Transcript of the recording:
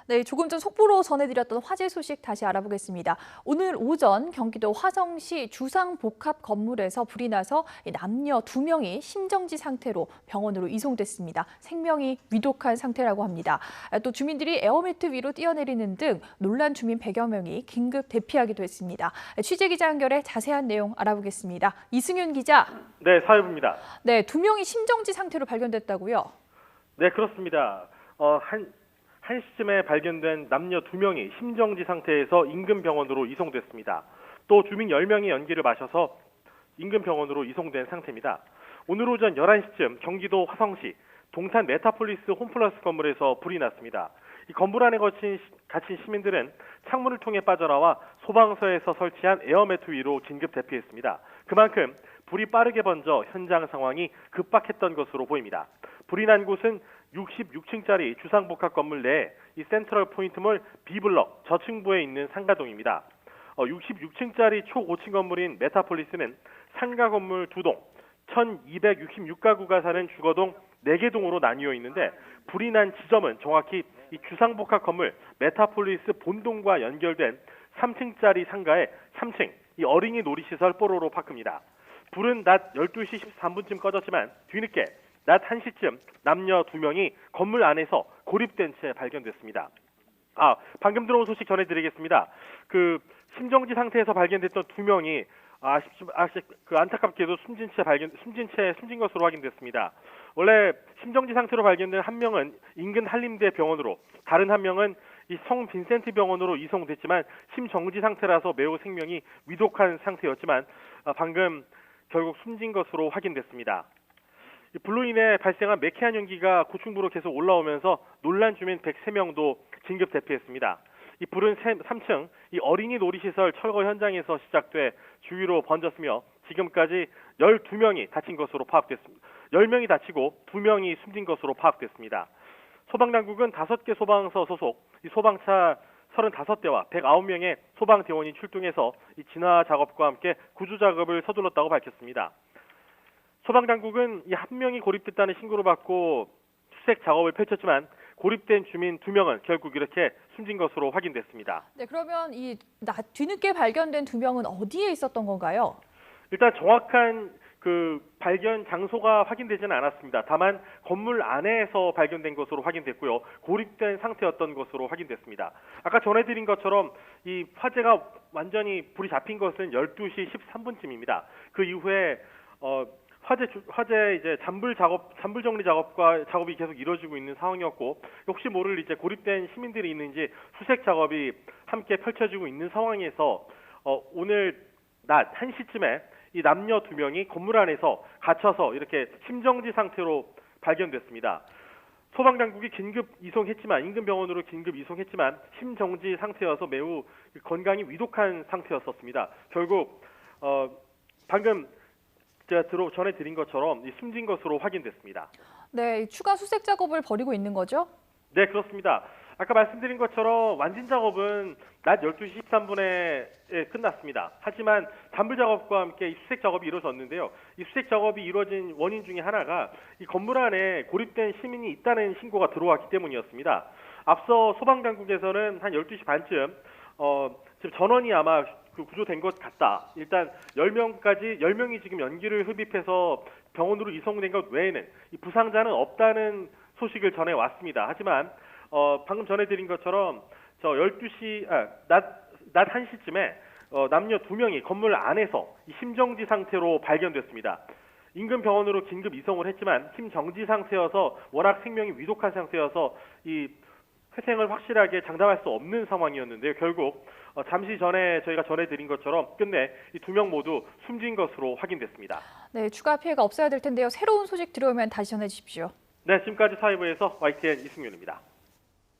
네, 조금 전 속보로 전해드렸던 화재 소식 다시 알아보겠습니다. 오늘 오전 경기도 화성시 주상복합 건물에서 불이 나서 남녀 2명이 심정지 상태로 병원으로 이송됐습니다. 생명이 위독한 상태라고 합니다. 또 주민들이 에어매트 위로 뛰어내리는 등 놀란 주민 100여 명이 긴급 대피하기도 했습니다. 취재기자 연결해 자세한 내용 알아보겠습니다. 이승윤 기자. 네, 사회부입니다. 네, 2명이 심정지 상태로 발견됐다고요? 네, 그렇습니다. 한 시쯤에 발견된 남녀 2명이 심정지 상태에서 인근 병원으로 이송됐습니다. 또 주민 10명이 연기를 마셔서 인근 병원으로 이송된 상태입니다. 오늘 오전 11시쯤 경기도 화성시 동탄 메타폴리스 홈플러스 건물에서 불이 났습니다. 이 건물 안에 갇힌 시민들은 창문을 통해 빠져나와 소방서에서 설치한 에어매트 위로 긴급 대피했습니다. 그만큼 불이 빠르게 번져 현장 상황이 급박했던 것으로 보입니다. 불이 난 곳은 66층짜리 주상복합 건물 내 이 센트럴 포인트몰 B블럭 저층부에 있는 상가동입니다. 66층짜리 초고층 건물인 메타폴리스는 상가 건물 2동, 1266가구가 사는 주거동 4개 동으로 나뉘어 있는데 불이 난 지점은 정확히 이 주상복합 건물 메타폴리스 본동과 연결된 3층짜리 상가의 3층 이 어린이 놀이시설 뽀로로 파크입니다. 불은 낮 12시 13분쯤 꺼졌지만 뒤늦게 낮 1시쯤 남녀 2명이 건물 안에서 고립된 채 발견됐습니다. 방금 들어온 소식 전해드리겠습니다. 심정지 상태에서 발견됐던 2명이 안타깝게도 숨진 것으로 확인됐습니다. 원래 심정지 상태로 발견된 한 명은 인근 한림대 병원으로, 다른 한 명은 이 성 빈센트 병원으로 이송됐지만 심정지 상태라서 매우 생명이 위독한 상태였지만 방금 결국 숨진 것으로 확인됐습니다. 불로 인해 발생한 매캐한 연기가 고층부로 계속 올라오면서 놀란 주민 103명도 긴급 대피했습니다. 이 불은 3층 이 어린이 놀이시설 철거 현장에서 시작돼 주위로 번졌으며 지금까지 12명이 다친 것으로 파악됐습니다. 10명이 다치고 2명이 숨진 것으로 파악됐습니다. 소방당국은 5개 소방서 소속 이 소방차 35대와 109명의 소방대원이 출동해서 이 진화 작업과 함께 구조 작업을 서둘렀다고 밝혔습니다. 소방당국은 이 한 명이 고립됐다는 신고를 받고 수색 작업을 펼쳤지만 고립된 주민 2명은 결국 이렇게 숨진 것으로 확인됐습니다. 네, 그러면 뒤늦게 발견된 2명은 어디에 있었던 건가요? 일단 정확한 발견 장소가 확인되지는 않았습니다. 다만 건물 안에서 발견된 것으로 확인됐고요. 고립된 상태였던 것으로 확인됐습니다. 아까 전해드린 것처럼 이 화재가 완전히 불이 잡힌 것은 12시 13분쯤입니다. 그 이후에 화재 이제 잔불 정리 작업이 계속 이루어지고 있는 상황이었고, 혹시 모를 이제 고립된 시민들이 있는지 수색 작업이 함께 펼쳐지고 있는 상황에서 오늘 낮 1시쯤에 이 남녀 2명이 건물 안에서 갇혀서 이렇게 심정지 상태로 발견됐습니다. 소방당국이 인근 병원으로 긴급 이송했지만 심정지 상태여서 매우 건강이 위독한 상태였었습니다. 결국 방금 제가 전해드린 것처럼 숨진 것으로 확인됐습니다. 네, 추가 수색 작업을 벌이고 있는 거죠? 네, 그렇습니다. 아까 말씀드린 것처럼 완진 작업은 낮 12시 13분에 끝났습니다. 하지만 잔불 작업과 함께 이 수색 작업이 이루어졌는데요. 이 수색 작업이 이루어진 원인 중에 하나가 이 건물 안에 고립된 시민이 있다는 신고가 들어왔기 때문이었습니다. 앞서 소방당국에서는 한 12시 반쯤 지금 전원이 아마 구조된 것 같다. 일단 10명이 지금 연기를 흡입해서 병원으로 이송된 것 외에는 이 부상자는 없다는 소식을 전해 왔습니다. 하지만 방금 전해드린 것처럼 낮 1시쯤에 남녀 2명이 건물 안에서 이 심정지 상태로 발견됐습니다. 인근 병원으로 긴급 이송을 했지만 심정지 상태여서 워낙 생명이 위독한 상태여서 이 회생을 확실하게 장담할 수 없는 상황이었는데요. 결국 잠시 전에 저희가 전해드린 것처럼 끝내 이 2명 모두 숨진 것으로 확인됐습니다. 네, 추가 피해가 없어야 될 텐데요. 새로운 소식 들어오면 다시 전해 주십시오. 네, 지금까지 사회부에서 YTN 이승윤입니다.